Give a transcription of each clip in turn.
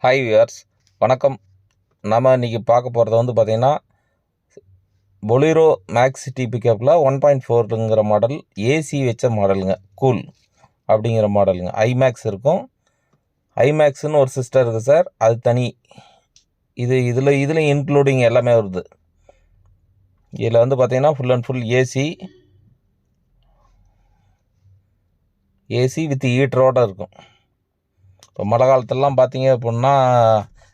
Hi wears, வணக்கம். நம்ம இன்றைக்கி பார்க்க போகிறது வந்து பார்த்திங்கன்னா பொலிரோ மேக்ஸ் சிட்டி பிக்கப்பில் 1.4ங்கிற மாடல் ஏசி வச்ச மாடலுங்க. கூல் அப்படிங்கிற மாடலுங்க. ஐமேக்ஸ் இருக்கும். ஐமேக்ஸ்னு ஒரு சிஸ்டம் இருக்குது சார், அது தனி. இதில் இன்க்ளூடிங் எல்லாமே வருது. இதில் வந்து பார்த்திங்கன்னா full and full AC with ஹீட்டரோடு இருக்கும். இப்போ மழை காலத்துலலாம் பார்த்தீங்க அப்படின்னா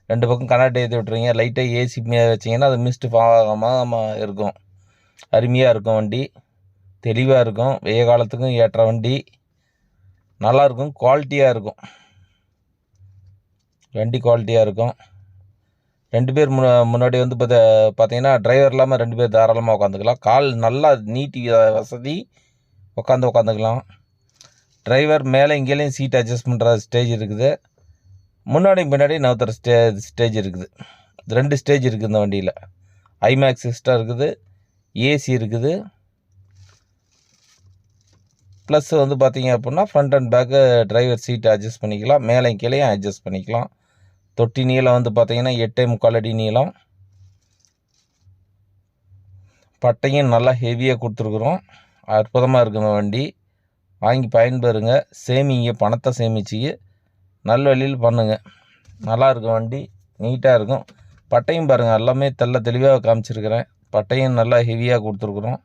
2 பக்கம் கனெக்ட் ஏற்றி விட்டுறீங்க, லைட்டாக ஏசி வச்சிங்கன்னா அது மிஸ்ட்டு ஆகாமல் இருக்கும். அருமையாக இருக்கும். வண்டி தெளிவாக இருக்கும். வெய்ய காலத்துக்கும் ஏற்ற வண்டி, நல்லாயிருக்கும். குவாலிட்டியாக இருக்கும். வண்டி குவாலிட்டியாக இருக்கும். 2 பேர் முன்னாடி வந்து பார்த்தீங்கன்னா டிரைவர் இல்லாமல் 2 பேர் தாராளமாக உட்காந்துக்கலாம். கால் நல்லா நீட்டி வசதி, உட்காந்துக்கலாம். டிரைவர் மேலே இங்கேயும் சீட் அட்ஜஸ்ட் பண்ணுற ஸ்டேஜ் இருக்குது. முன்னாடி பின்னாடி நவுத்துற ஸ்டேஜ் இருக்குது. 2 ஸ்டேஜ் இருக்குது இந்த வண்டியில். ஐமேக்ஸ் சிஸ்டம் இருக்குது, ஏசி இருக்குது. ப்ளஸ் வந்து பார்த்தீங்க அப்படின்னா ஃப்ரண்ட் அண்ட் பேக்கு டிரைவர் சீட்டை அட்ஜஸ்ட் பண்ணிக்கலாம். மேலே கீழேயும் அட்ஜஸ்ட் பண்ணிக்கலாம். தொட்டி நீளம் வந்து பார்த்தீங்கன்னா 8.25 அடி நீளம். பட்டையும் நல்லா ஹெவியாக கொடுத்துருக்குறோம். அற்புதமாக இருக்குங்க வண்டி. வாங்கி பயன்பெறுங்க. சேமிங்க, பணத்தை சேமிச்சு நல்ல வழியில் பண்ணுங்க. நல்லா இருக்கும் வண்டி, நீட்டாக இருக்கும். பட்டையும் பாருங்கள், எல்லாமே தெளிவாக காமிச்சிருக்கிறேன். பட்டையும் நல்லா ஹெவியாக கொடுத்துருக்குறோம்.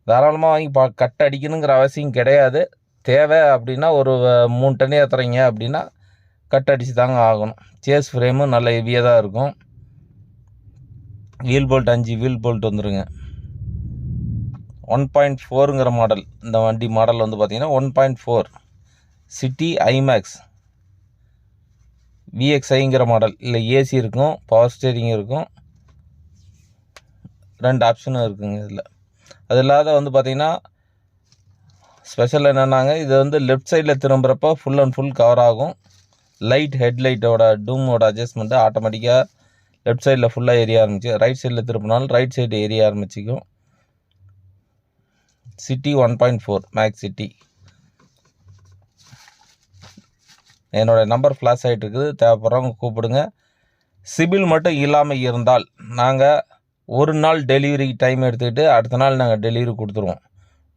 தாராளமாக வாங்கி கட் அடிக்கணுங்கிற அவசியம் கிடையாது. தேவை அப்படின்னா ஒரு 3 டன் ஏற்றுறீங்க அப்படின்னா கட் அடித்து தாங்க ஆகணும். சேஸ் ஃப்ரேமும் நல்ல ஹெவியாக தான் இருக்கும். வீல் போல்ட் 5 வீல் போல்ட் வந்துடுங்க. 1.4ங்கிற மாடல். இந்த வண்டி மாடல் வந்து பார்த்திங்கன்னா 1.4 சிட்டி ஐமேக்ஸ் விஎக்ஸ்ஐங்கிற மாடல். இல்லை ஏசி இருக்கும், பவர் ஸ்டேரிங் இருக்கும், 2 ஆப்ஷனும் இருக்குங்க இதில். அது இல்லாத வந்து பார்த்திங்கன்னா ஸ்பெஷல் என்னென்னாங்க, இது வந்து லெஃப்ட் சைடில் திரும்புகிறப்ப ஃபுல் அண்ட் ஃபுல் கவர் ஆகும். ஹெட்லைட்டோட டூமோட அட்ஜஸ்ட்மெண்ட்டு ஆட்டோமேட்டிக்காக லெஃப்ட் சைடில் ஃபுல்லாக எரிய ஆரம்பிச்சு, ரைட் சைடில் திரும்பினாலும் ரைட் சைடு எரிய ஆரம்பிச்சிக்கும். City 1.4 Maxx city. என்னோடய நம்பர் ஃப்ளாஷ் ஆகிட்டு இருக்குது. தேவைப்படுறவங்க கூப்பிடுங்க. சிபில் மட்டும் இல்லாமல் இருந்தால் நாங்கள் ஒரு நாள் டெலிவரி டைம் எடுத்துக்கிட்டு அடுத்த நாள் நாங்கள் டெலிவரி கொடுத்துருவோம்.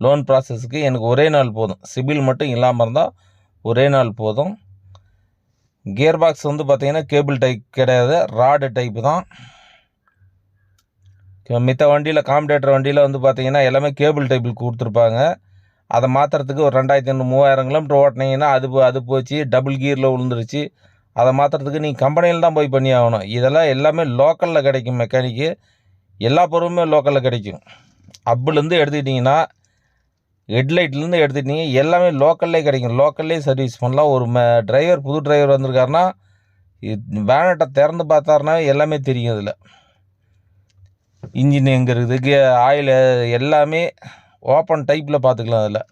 லோன் ப்ராசஸுக்கு எனக்கு ஒரே நாள் போதும். சிபில் மட்டும் இல்லாமல் இருந்தால் ஒரே நாள் போதும். கியர் பாக்ஸ் வந்து பார்த்திங்கன்னா கேபிள் டைப் கிடையாது, ராடு டைப்பு தான். மித்த வண்டியில் காம்படேட்டர் வண்டியில் வந்து பார்த்திங்கன்னா எல்லாமே கேபிள் டைப்பில் கொடுத்துருப்பாங்க. அதை மாற்றுறதுக்கு ஒரு 2500-3000 கிலோமீட்டர் ஓட்டினீங்கன்னா அது போச்சு, டபுள் கியரில் விழுந்துருச்சு. அதை மாற்றுறதுக்கு நீங்கள் கம்பெனியில் தான் போய் பண்ணி ஆகணும். இதெல்லாம் எல்லாமே லோக்கலில் கிடைக்கும். மெக்கானிக்கு எல்லா பொருளுமே லோக்கலில் கிடைக்கும். அப்புலேருந்து எடுத்துக்கிட்டிங்கன்னா, ஹெட்லைட்லேருந்து எடுத்துக்கிட்டிங்க எல்லாமே லோக்கல்லே கிடைக்கும். லோக்கல்லே சர்வீஸ் பண்ணலாம். ஒரு டிரைவர் புது டிரைவர் வந்திருக்காருன்னா வேனட்டை திறந்து பார்த்தாருன்னா எல்லாமே தெரியும். இதில் இன்ஜின் எங்கே இருக்குது, ஆயில் எல்லாமே ஓப்பன் டைப்பில் பார்த்துக்கலாம். அதில்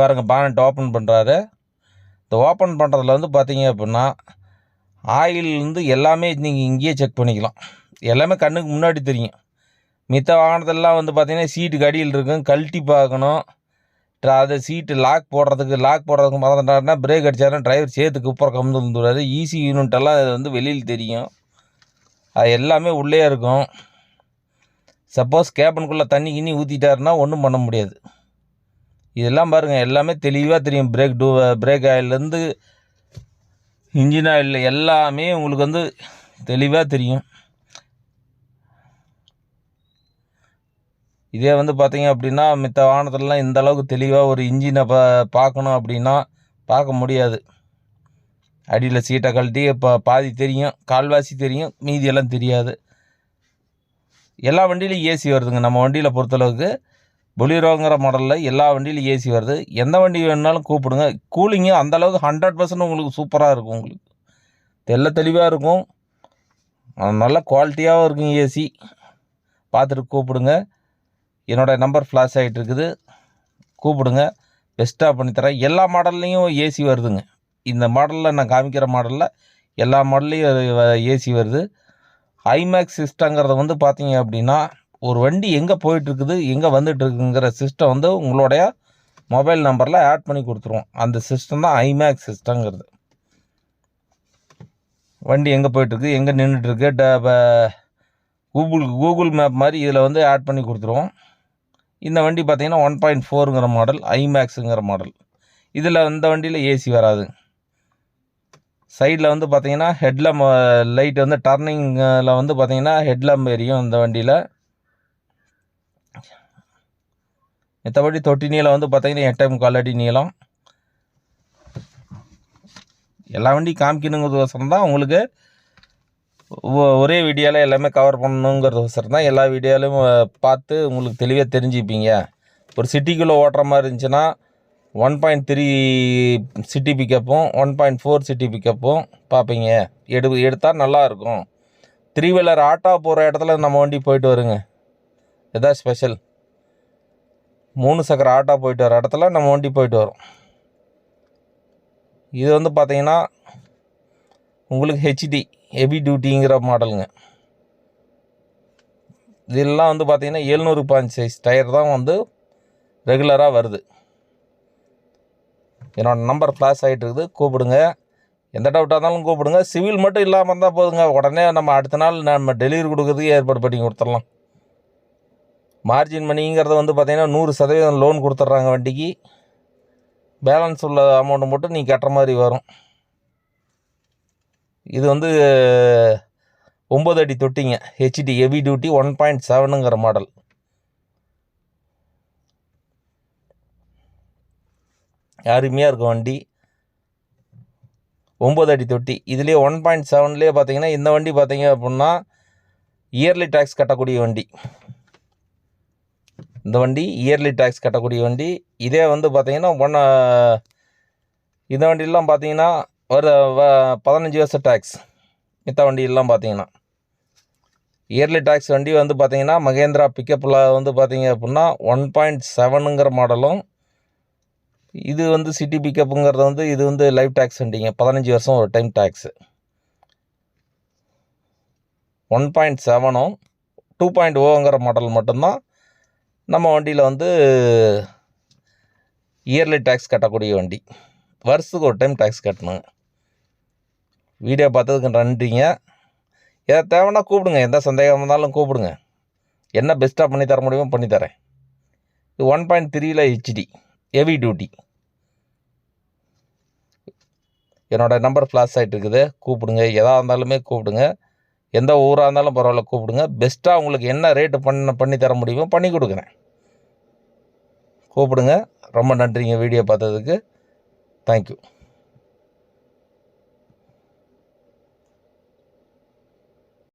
பாருங்க, பானட் ஓப்பன் பண்ணுறாரு. இந்த ஓப்பன் பண்ணுறதுல வந்து பார்த்தீங்க அப்படின்னா ஆயில்லேருந்து எல்லாமே நீங்கள் இங்கேயே செக் பண்ணிக்கலாம். எல்லாமே கண்ணுக்கு முன்னாடி தெரியும். மித்த வாகனத்திலலாம் வந்து பார்த்திங்கன்னா சீட்டுக்கு அடியில் இருக்கும், கழட்டி பார்க்கணும். அது சீட்டு லாக் போடுறதுக்கு மறந்துட்டாருன்னா பிரேக் அடித்தாருன்னா டிரைவர் சேர்த்துக்கு அப்புறம் கம்மிட்டு வந்துடுவார். ஈசி யூனிட்டெல்லாம் அது வந்து வெளியில் தெரியும். அது எல்லாமே உள்ளே இருக்கும். சப்போஸ் கேபினுக்குள்ளே தண்ணி கிண்ணி ஊற்றிட்டாருன்னா ஒன்றும் பண்ண முடியாது. இதெல்லாம் பாருங்கள், எல்லாமே தெளிவாக தெரியும். பிரேக் ஆயிலேருந்து இன்ஜின் ஆயில் எல்லாமே உங்களுக்கு வந்து தெளிவாக தெரியும். இதே வந்து பார்த்திங்க அப்படின்னா மித்த வாகனத்துலலாம் இந்த அளவுக்கு தெளிவாக ஒரு இன்ஜினை பார்க்கணும் அப்படின்னா பார்க்க முடியாது. அடியில் சீட்டை கழட்டி பாதி தெரியும், கால்வாசி தெரியும், மீதியெல்லாம் தெரியாது. எல்லா வண்டியிலையும் ஏசி வருதுங்க. நம்ம வண்டியில் பொறுத்தளவுக்கு பொலிரோங்கிற மாடலில் எல்லா வண்டியிலையும் ஏசி வருது. எந்த வண்டி வேணுனாலும் கூப்பிடுங்க. கூலிங்கு அந்தளவுக்கு 100% உங்களுக்கு சூப்பராக இருக்கும். உங்களுக்கு தெளிவாக இருக்கும், நல்ல குவாலிட்டியாகவும் இருக்கும். ஏசி பார்த்துட்டு கூப்பிடுங்க. என்னோடய நம்பர் ஃப்ளாஷ் ஆகிட்டு இருக்குது, கூப்பிடுங்க. பெஸ்ட்டாக பண்ணித்தரேன். எல்லா மாடல்லையும் ஏசி வருதுங்க. இந்த மாடலில் நான் காமிக்கிற மாடலில் எல்லா மாடல்லையும் ஏசி வருது. ஐமேக்ஸ் சிஸ்டங்கிறத வந்து பார்த்தீங்க அப்படின்னா ஒரு வண்டி எங்கே போயிட்டுருக்குது, எங்கே வந்துட்டுருக்குங்கிற சிஸ்டம் வந்து உங்களுடைய மொபைல் நம்பரில் ஆட் பண்ணி கொடுத்துருவோம். அந்த சிஸ்டம் தான் ஐமேக்ஸ் சிஸ்டங்கிறது. வண்டி எங்கே போயிட்டுருக்கு, எங்கே நின்றுட்டுருக்கு, கூகுள் மேப் மாதிரி இதில் வந்து ஆட் பண்ணி கொடுத்துருவோம். இந்த வண்டி பார்த்திங்கன்னா 1.4ங்கிற மாடல், ஐமேக்ஸுங்கிற மாடல். இதில் இந்த வண்டியில் ஏசி வராது. சைடில் வந்து பார்த்திங்கன்னா ஹெட்லாம் லைட் வந்து டர்னிங்கில் வந்து பார்த்திங்கன்னா ஹெட்லாம் எரியும் இந்த வண்டியில். மற்றபடி தொட்டி நீளம் வந்து பார்த்திங்கன்னா 8.25 அடி நீளம். எல்லா வண்டியும் காமிக்கணுங்கிறதுக்கோசரம் தான் உங்களுக்கு ஒரே வீடியோவில் எல்லாமே கவர் பண்ணணுங்கிறதுக்கோசரம் தான் எல்லா வீடியோலையும் பார்த்து உங்களுக்கு தெளிவாக தெரிஞ்சுப்பீங்க. ஒரு சிட்டிக்குள்ளே ஓட்டுற மாதிரி இருந்துச்சுன்னா 1.3 சிட்டி பிக்கப்பும் 1.4 சிட்டி பிக்கப்பும் பார்ப்பீங்க. எடுத்தால் நல்லாயிருக்கும். 3 வீலர் ஆட்டோ போகிற இடத்துல நம்ம வண்டி போயிட்டு வருங்க. இதான் ஸ்பெஷல். 3 சக்கர ஆட்டோ போயிட்டு வர இடத்துல நம்ம வண்டி போயிட்டு வரும். இது வந்து பார்த்திங்கன்னா உங்களுக்கு ஹெச்டி ஹெவி டியூட்டிங்கிற மாடலுங்க. இதெல்லாம் வந்து பார்த்திங்கன்னா 700 பாயிண்ட் சைஸ் டயர் தான் வந்து ரெகுலராக வருது. என்னோடய நம்பர் ஃப்ளாஷ் ஆகிட்டு இருக்குது, கூப்பிடுங்க. எந்த டவுட்டாக இருந்தாலும் கூப்பிடுங்க. சிவில் மட்டும் இல்லாமல் இருந்தால் போதுங்க, உடனே நம்ம அடுத்த நாள் நம்ம டெலிவரி கொடுக்குறதுக்கு ஏற்பாடு பண்ணி கொடுத்துடலாம். மார்ஜின் மணிங்கிறத வந்து பார்த்திங்கன்னா 100% லோன் கொடுத்துட்றாங்க வண்டிக்கு. பேலன்ஸ் உள்ள அமௌண்ட்டு மட்டும் நீங்கள் கட்டுற மாதிரி வரும். இது வந்து 9 அடி தொட்டிங்க, ஹெச்டி ஹெவி டியூட்டி 1.7ங்கிற மாடல். அருமையாக இருக்கும் வண்டி. 9 அடி தொட்டி. இதுலேயே 1.7லேயே பார்த்தீங்கன்னா இந்த வண்டி பார்த்தீங்க அப்படின்னா இயர்லி டேக்ஸ் கட்டக்கூடிய வண்டி. இந்த வண்டி இயர்லி டேக்ஸ் கட்டக்கூடிய வண்டி. இதே வந்து பார்த்தீங்கன்னா இந்த வண்டியெல்லாம் பார்த்தீங்கன்னா ஒரு 15 வருஷம் டேக்ஸ். மித்த வண்டியெல்லாம் பார்த்தீங்கன்னா இயர்லி டேக்ஸ் வண்டி வந்து பார்த்தீங்கன்னா மகேந்திரா பிக்கப்பில் வந்து பார்த்தீங்க அப்படின்னா 1.7ங்கிற மாடலும். இது வந்து சிட்டி பிக்கப்புங்கிறது வந்து இது வந்து லைஃப் டேக்ஸ் வண்டிங்க, 15 வருஷம் ஒரு டைம் டேக்ஸு. 1.7ம் 2.0ங்கிற மாடல் மட்டும்தான் நம்ம வண்டியில் வந்து இயர்லி டேக்ஸ் கட்டக்கூடிய வண்டி. வருஷத்துக்கு ஒரு டைம் டேக்ஸ் கட்டணுங்க. வீடியோ பார்த்ததுக்கு நன்றிங்க. எதை தேவைன்னா கூப்பிடுங்க, எந்த சந்தேகம் இருந்தாலும் கூப்பிடுங்க. என்ன பெஸ்ட்டாக பண்ணித்தர முடியுமோ பண்ணித்தரேன். இது 1.3ல் ஹெச்டி ஹெவி டியூட்டி. என்னோடய நம்பர் ஃப்ளாஷ் ஆகிட்டு இருக்குது, கூப்பிடுங்க. எதாக இருந்தாலுமே கூப்பிடுங்க, எந்த ஊராக இருந்தாலும் பரவாயில்ல கூப்பிடுங்க. பெஸ்ட்டாக உங்களுக்கு என்ன ரேட்டு பண்ணி தர முடியுமோ பண்ணி கொடுக்குறேன். கூப்பிடுங்க. ரொம்ப நன்றிங்க வீடியோ பார்த்ததுக்கு. தேங்க்யூ.